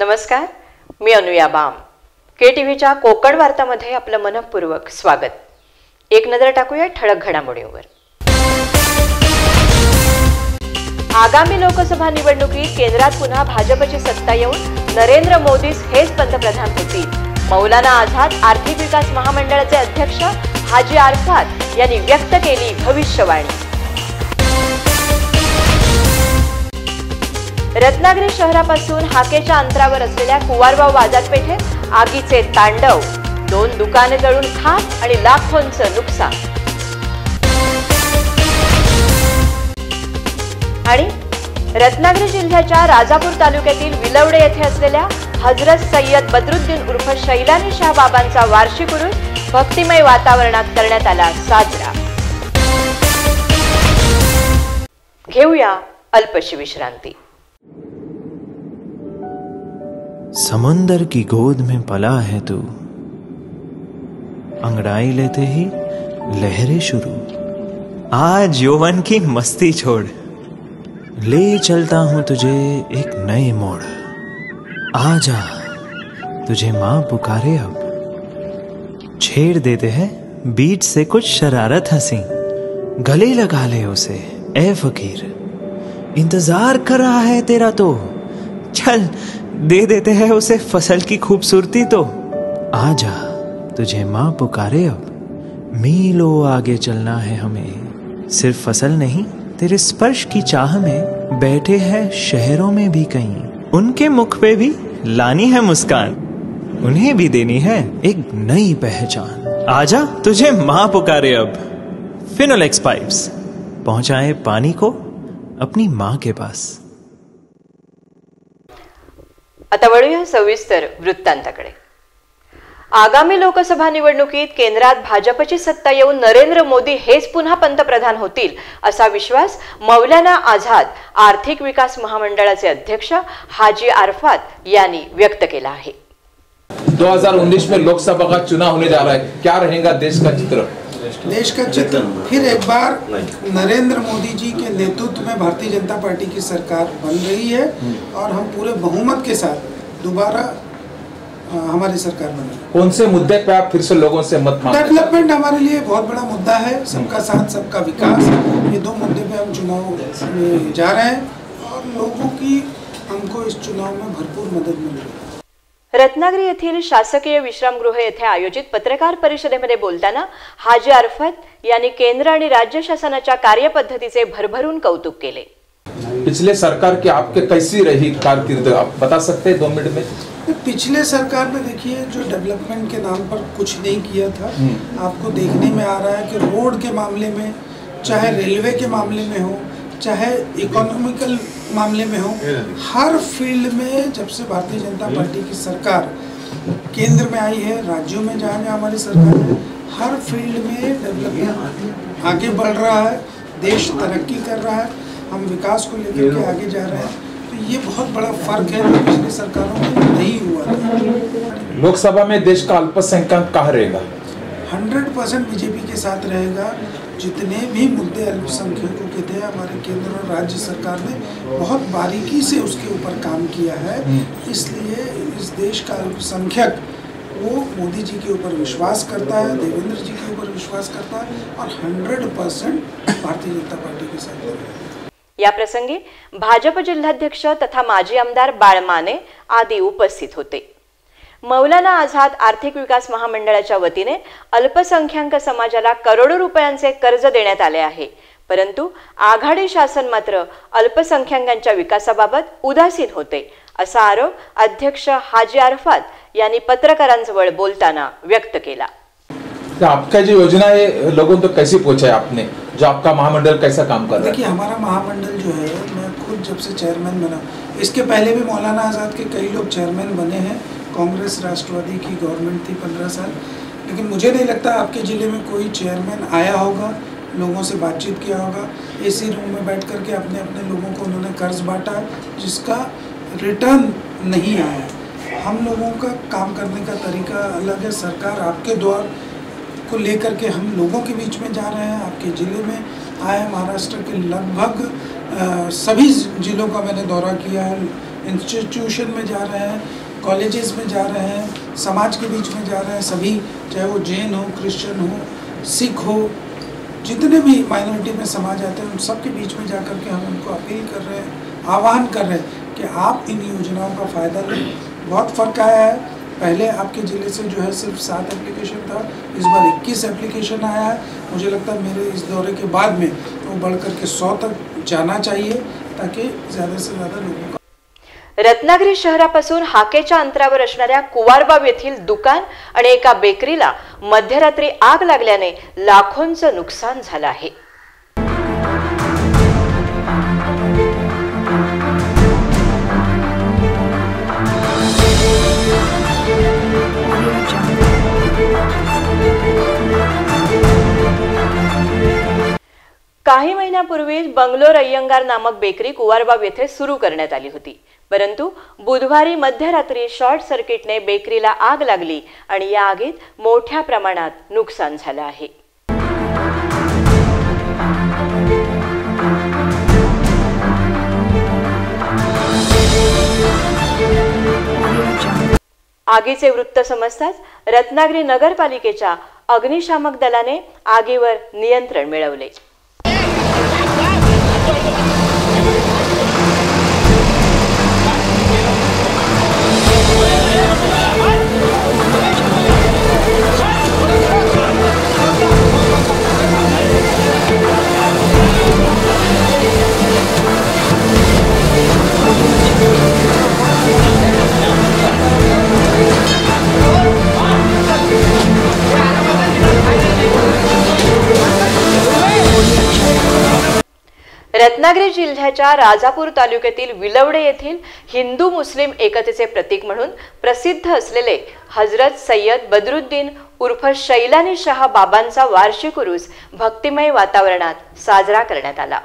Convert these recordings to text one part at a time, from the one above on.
नमस्कार, मी अनुया बाम. KTVच्या कोकण वार्तामध्ये आपलं मनपूर्वक स्वागत. एक नजर टाकूया ठळक घडामोडींवर. आगामी लोकसभा निवडणुकीत केंद्रात पुन्हा भाजपची सत्ता येऊन नरेंद्र मोदीच हेच पंतप्रधान होतील. मौलाना आझाद आर्थिक विकास महामंडळाचे अध्यक्ष हाजी अरफात यांनी व्यक्त केली भविष्यवाणी. रत्नागिरी शहरापासून हाकेच्या अंतरावर असलेल्या कुवारबाव बाजारपेठेत आगीचे तांडव. 2 दुकाने जळून खाक आणि लाखोंचं नुकसान. आणि रत्नागिरी जिल्ह्याच्या राजापूर तालुक्यातील विलवडे येथे असलेल्या हजरत सय्यद बदरुद्दीन उर्फ शैलानी शाह बाबांचा वार्षिक उरूस भक्तिमय वातावरणात करण्यात आला साजरा. घेऊया अल्पशी विश्रांती. समंदर की गोद में पला है तू, अंगड़ाई लेते ही लहरें शुरू. आज यौवन की मस्ती छोड़, ले चलता हूं तुझे एक नए मोड़. आजा तुझे माँ पुकारे अब, छेड़ देते हैं बीट से कुछ शरारत हंसी. गले लगा ले उसे ए फकीर, इंतजार कर रहा है तेरा तो. चल दे देते हैं उसे फसल की खूबसूरती तो. आजा तुझे माँ पुकारे अब, मीलों आगे चलना है हमें. सिर्फ फसल नहीं, तेरे स्पर्श की चाह में बैठे हैं शहरों में भी कहीं. उनके मुख पे भी लानी है मुस्कान, उन्हें भी देनी है एक नई पहचान. आजा तुझे माँ पुकारे अब. फिनोलेक्स पाइप्स पहुंचाए पानी को अपनी माँ के पास. आता वळूया सविस्तर वृत्तांताकडे. आगामी लोकसभा निवडणुकीत केंद्रात भाजपची सत्ता येऊन नरेंद्र मोदी हेच पुन्हा पंतप्रधान होतील असा विश्वास मौलाना आझाद आर्थिक विकास महामंडळाचे अध्यक्ष हाजी अरफात यांनी व्यक्त केला आहे. 2019 में लोकसभा का चुनाव होने जा रहा है, क्या रहेगा देश का चित्र? देश का चित्र फिर एक बार नरेंद्र मोदी जी के नेतृत्व में भारतीय जनता पार्टी की सरकार बन रही है और हम पूरे बहुमत के साथ दोबारा हमारी सरकार बनी. कौन से मुद्दे पे आप फिर से लोगों से मत मांगते हैं? डेवलपमेंट हमारे लिए बहुत बड़ा मुद्दा है. सबका साथ सबका विकास, ये 2 मुद्दे पे हम चुनाव में जा रहे हैं और लोगों की हमको इस चुनाव में भरपूर मदद मिल रही है. रत्नागिरी येथील शासकीय विश्रामगृह येथे आयोजित पत्रकार परिषदेमध्ये बोलताना हाजी अरफात यांनी केंद्र आणि राज्य शासनाच्या कार्यपद्धतीचे भरभरून कौतुक केले. पिछले सरकार की आपके कैसी रही कारकिर्द, आप बता सकते हैं 2 मिनट में? पिछले सरकार में देखिए जो डेवलपमेंट के नाम पर कुछ नहीं किया था. आपको देखने में आ रहा है कि रोड के मामले में, चाहे रेलवे के मामले में हो, चाहे इकोनॉमिकल मामले में हो, हर फील्ड में जब से भारतीय जनता पार्टी की सरकार केंद्र में आई है, राज्यों में जहाँ जहाँ हमारी सरकार है, हर फील्ड में डेवलपमेंट आगे बढ़ रहा है. देश तरक्की कर रहा है, हम विकास को लेकर के आगे जा रहे हैं. तो ये बहुत बड़ा फर्क है जो पिछली सरकारों में नहीं हुआ था. लोकसभा में देश का अल्पसंख्यक कहाँ रहेगा? 100% बीजेपी के साथ रहेगा. जितने भी मुद्दे अल्पसंख्यकों के थे, हमारे केंद्र और राज्य सरकार ने बहुत बारीकी से उसके ऊपर काम किया है. इसलिए इस देश का अल्पसंख्यक वो मोदी जी के ऊपर विश्वास करता है, देवेंद्र जी के ऊपर विश्वास करता है और 100% भारतीय जनता पार्टी के साथ रहेगा. या प्रसंगी भाजप जिल्हाध्यक्ष तथा माजी आमदार बाळमाने आदी उपस्थित होते. मौलाना आझाद आर्थिक विकास महामंडळाच्या वतीने अल्पसंख्याक समाजाला करोडो रुपयांचे कर्ज देण्यात आले आहे. परंतु आघाडी शासन मात्र अल्पसंख्याकांच्या विकासाबाबत उदासीन होते असा आरोप अध्यक्ष हाजी अरफात यांनी पत्रकारांजवळ बोलताना व्यक्त केला. तो आपका जो योजना है लोगों तक कैसे पहुंचा है आपने, जो आपका महामंडल कैसा काम कर रहा है? देखिए हमारा महामंडल जो है, मैं खुद जब से चेयरमैन बना, इसके पहले भी मौलाना आज़ाद के कई लोग चेयरमैन बने हैं. कांग्रेस राष्ट्रवादी की गवर्नमेंट थी 15 साल, लेकिन मुझे नहीं लगता आपके ज़िले में कोई चेयरमैन आया होगा, लोगों से बातचीत किया होगा. एसी रूम में बैठ कर के अपने अपने लोगों को उन्होंने कर्ज बांटा जिसका रिटर्न नहीं आया. हम लोगों का काम करने का तरीका अलग है. सरकार आपके द्वार को लेकर के हम लोगों के बीच में जा रहे हैं. आपके ज़िले में आए, महाराष्ट्र के लगभग सभी जिलों का मैंने दौरा किया है. इंस्टीट्यूशन में जा रहे हैं, कॉलेजेस में जा रहे हैं, समाज के बीच में जा रहे हैं, सभी, चाहे वो जैन हो, क्रिश्चियन हो, सिख हो, जितने भी माइनॉरिटी में समाज आते हैं उन सब के बीच में जा कर के हम उनको अपील कर रहे हैं, आह्वान कर रहे हैं कि आप इन योजनाओं का फ़ायदा लें। बहुत फ़र्क आया है, पहले आपके ज़िले से जो है सिर्फ 7 एप्लीकेशन था, इस बार 21 एप्लीकेशन आया है। मुझे लगता है मेरे इस दौरे के बाद में वो बढ़ कर के 100 तक जाना चाहिए, ताकि ज़्यादा से ज़्यादा लोगों का। रत्नागिरी शहरापासून हाकेच्या अंतरावर असणाऱ्या कुवारबाव येथील दुकान आणि एका बेकरीला मध्यरात्री आग लागल्याने लाखोंचं नुकसान झालं आहे। काही महिन्यापूर्वीच बंगलोर अय्यंगार नामक बेकरी कुवारबाव येथे सुरू करण्यात आली होती, परंतु बुधवारी मध्यरात्री शॉर्ट सर्किटने बेकरीला आग लागली आणि या आगीत मोठ्या प्रमाणात नुकसान झालं आहे। आगीचे वृत्त समजताच रत्नागिरी नगरपालिकेच्या अग्निशामक दलाने आगीवर नियंत्रण मिळवले। रत्नागिरी जिल्ह्याच्या राजापूर तालुक्यातील विलवडे येथील हिंदू मुस्लिम एकतेचे प्रतीक म्हणून प्रसिद्ध असलेले हजरत सय्यद बदरुद्दीन उर्फ शैलानी शाह बाबांचा वार्षिक उरूस भक्तिमय वातावरणात साजरा करण्यात आला।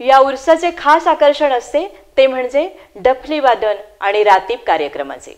या उर्साचे खास आकर्षण असते ते म्हणजे डफली वादन आणि रातीप कार्यक्रमाचे।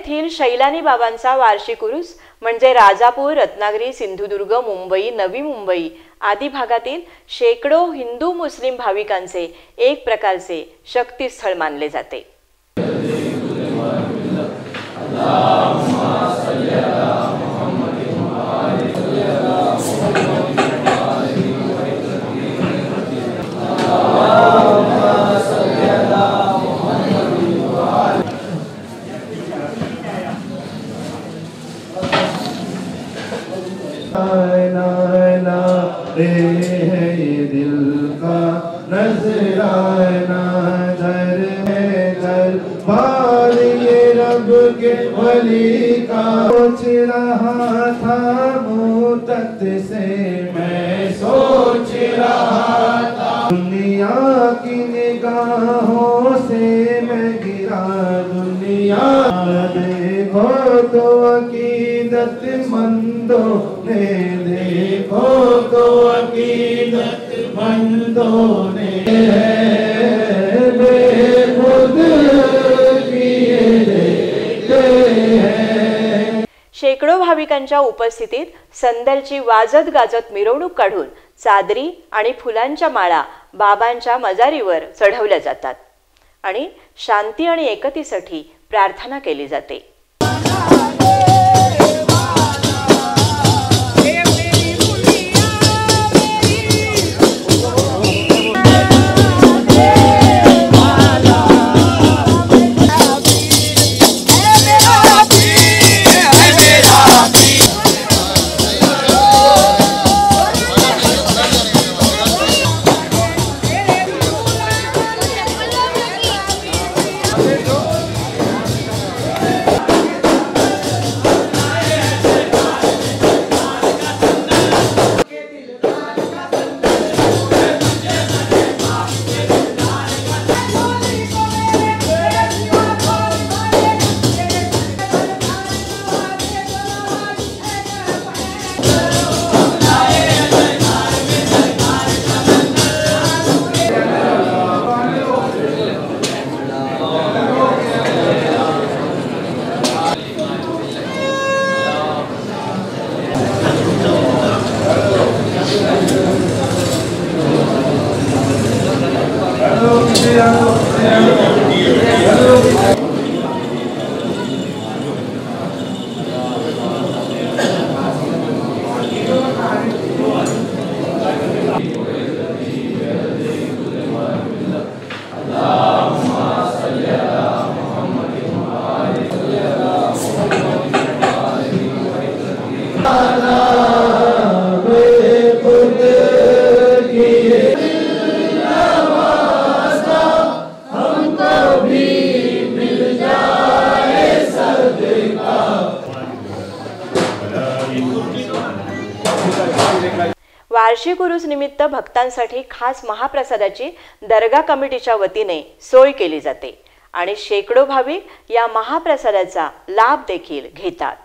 येथील शैलानी बाबांचा वार्षिक उरूस म्हणजे राजापूर, रत्नागिरी, सिंधुदुर्ग, मुंबई, नवी मुंबई आदी भागातील शेकडो हिंदू मुस्लिम भाविकांचे एक प्रकारचे शक्तीस्थळ मानले जाते. सोच रहा था मुद्दत से मैं सोच रहा था, दुनिया की निगाहों से मैं गिरा दुनिया देखो तो अकीदत मंदों ने, देखो तो अकीदत मंदों ने बेखुद शेकडो भाविकांच्या उपस्थितीत संदलची वाजत गाजत मिरवणूक काढून चादरी आणि फुलांच्या माळा बाबांच्या मजारीवर चढवल्या जातात आणि शांती आणि एकतेसाठी प्रार्थना केली जाते. वार्षिक उरूस निमित्त भक्तांसाठी खास महाप्रसादाची दर्गा कमिटीच्या वतीने सोय केली जाते आणि शेकडो भाविक या महाप्रसादाचा लाभ देखील घेतात.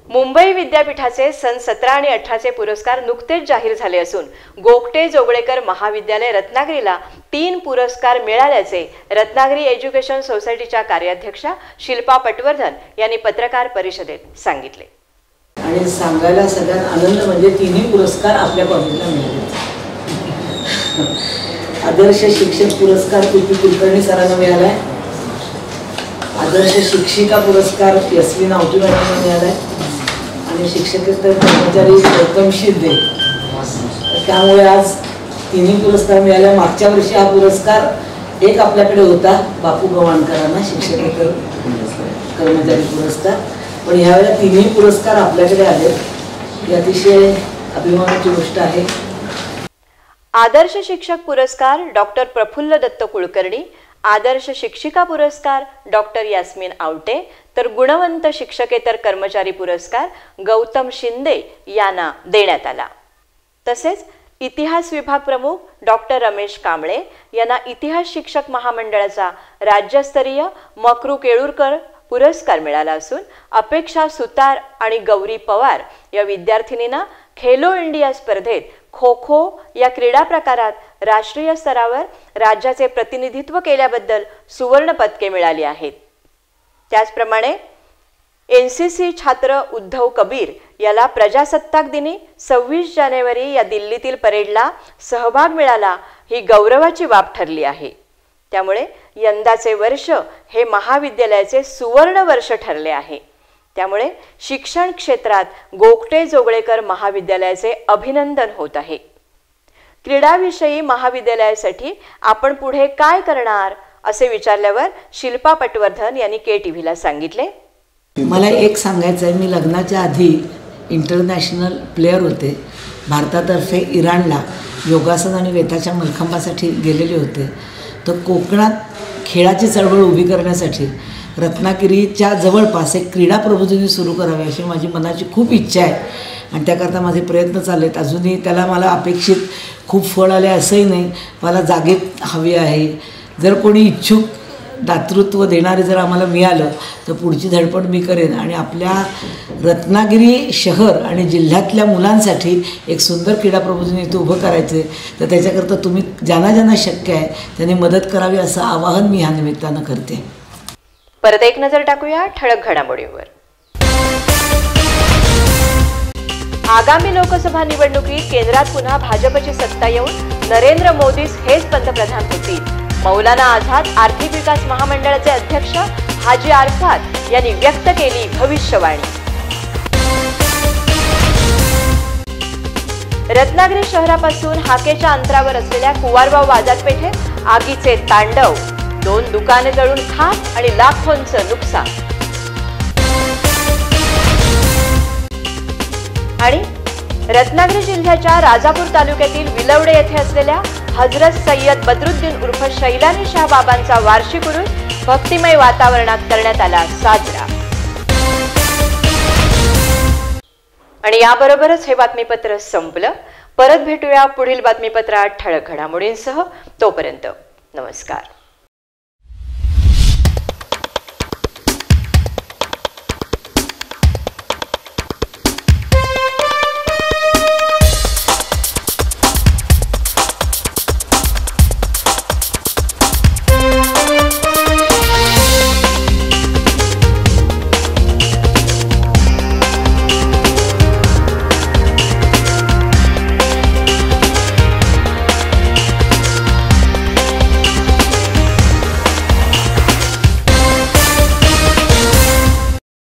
मुंबई विद्यापीठाचे सन 17 आणि 18चे पुरस्कार नुकतेच जाहीर झाले असून गोगटे जोगळेकर महाविद्यालय रत्नागिरीला 3 पुरस्कार मिळाल्याचे रत्नागिरी एज्युकेशन सोसायटीच्या कार्याध्यक्षा शिल्पा पटवर्धन यांनी पत्रकार परिषदेत सांगितले. आणि सांगायला सगळ्यात आनंद म्हणजे 3 पुरस्कार आपल्या कॉलेजला मिळाले. आदर्श शिक्षक पुरस्कार पी.पी. कुलकर्णी सरांना मिळालाय. आदर्श शिक्षिका पुरस्कार यस्मिन आवटी मॅडमला मिळालाय आणि शिक्षकेतर कर्मचारी गौतम शिंदे. त्यामुळे आज 3 पुरस्कार मिळाले. मागच्या वर्षी हा पुरस्कार एक आपल्याकडे होता बापू गव्हाणकरांना शिक्षकेतर कर्मचारी पुरस्कार, पण यावेळेला 3 पुरस्कार आपल्याकडे आले. ही अतिशय अभिमानाची गोष्ट आहे. आदर्श शिक्षक पुरस्कार डॉक्टर प्रफुल्ल दत्त कुलकर्णी, आदर्श शिक्षिका पुरस्कार डॉक्टर यास्मिन आवटे, तर गुणवंत शिक्षकेतर कर्मचारी पुरस्कार गौतम शिंदे यांना देण्यात आला. तसेच इतिहास विभाग प्रमुख डॉक्टर रमेश कांबळे यांना इतिहास शिक्षक महामंडळाचा राज्यस्तरीय मकरू केळुरकर पुरस्कार मिळाला असून अपेक्षा सुतार आणि गौरी पवार या विद्यार्थिनींना खेलो इंडिया स्पर्धेत खो खो या क्रीडा प्रकारात राष्ट्रीय स्तरावर राज्याचे प्रतिनिधित्व केल्याबद्दल सुवर्ण पदके मिळाली आहेत. त्याचप्रमाणे NCC छात्र उद्धव कबीर याला प्रजासत्ताक दिनी 26 जानेवारी या दिल्लीतील परेडला सहभाग मिळाला ही गौरवाची बाब ठरली आहे. त्यामुळे यंदाचे वर्ष हे महाविद्यालयाचे सुवर्ण वर्ष ठरले आहे. त्यामुळे शिक्षण क्षेत्रात गोगटे जोगळेकर महाविद्यालयाचे अभिनंदन होत आहे. क्रीडाविषयी महाविद्यालयासाठी आपण पुढे काय करणार असे विचारल्यावर शिल्पा पटवर्धन यांनी KTVला सांगितले. मला एक सांगायचं आहे, मी लग्नाच्या आधी इंटरनॅशनल प्लेयर होते. भारतातर्फे इराणला योगासन आणि वेताच्या मलखांबासाठी गेलेले होते. तर कोकणात खेळाची चळवळ उभी करण्यासाठी रत्नागिरीच्या जवळपास एक क्रीडा प्रबोधिनी सुरू करावी अशी माझी मनाची खूप इच्छा आहे आणि त्याकरता माझे प्रयत्न चालले आहेत. अजूनही त्याला मला अपेक्षित खूप फळ आले असंही नाही. मला जागेत हवी आहे. जर कोणी इच्छुक दातृत्व देणारे जर आम्हाला मिळालं तर पुढची धडपड मी करेन आणि आपल्या रत्नागिरी शहर आणि जिल्ह्यातल्या मुलांसाठी एक सुंदर क्रीडा प्रबोधिनी इथं उभं करायचं आहे. तर त्याच्याकरता तुम्ही ज्यांना ज्यांना शक्य आहे त्यांनी मदत करावी असं आवाहन मी ह्या निमित्तानं करते. परत एक नजर टाकूया ठळक घडामोडींवर. आगामी लोकसभा निवडणुकीत केंद्रात पुन्हा भाजपची सत्ता येऊन नरेंद्र मोदीच हेच पंतप्रधान होतील. मौलाना आझाद आर्थिक विकास महामंडळाचे अध्यक्ष हाजी अरफात यांनी व्यक्त केली भविष्यवाणी. रत्नागिरी शहरापासून हाकेच्या अंतरावर असलेल्या कुवारबाव बाजारपेठेत आगीचे तांडव. 2 दुकाने जळून खाक आणि लाखोंचं नुकसान. आणि रत्नागिरी जिल्ह्याच्या राजापूर तालुक्यातील विलवडे येथे असलेल्या हजरत सय्यद बदरुद्दीन उर्फ शैलानी शाह बाबांचा वार्षिक उरूस भक्तिमय वातावरणात करण्यात आला साजरा. आणि याबरोबरच हे बातमीपत्र संपलं. परत भेटूया पुढील बातमीपत्रात ठळक घडामोडींसह. तोपर्यंत नमस्कार.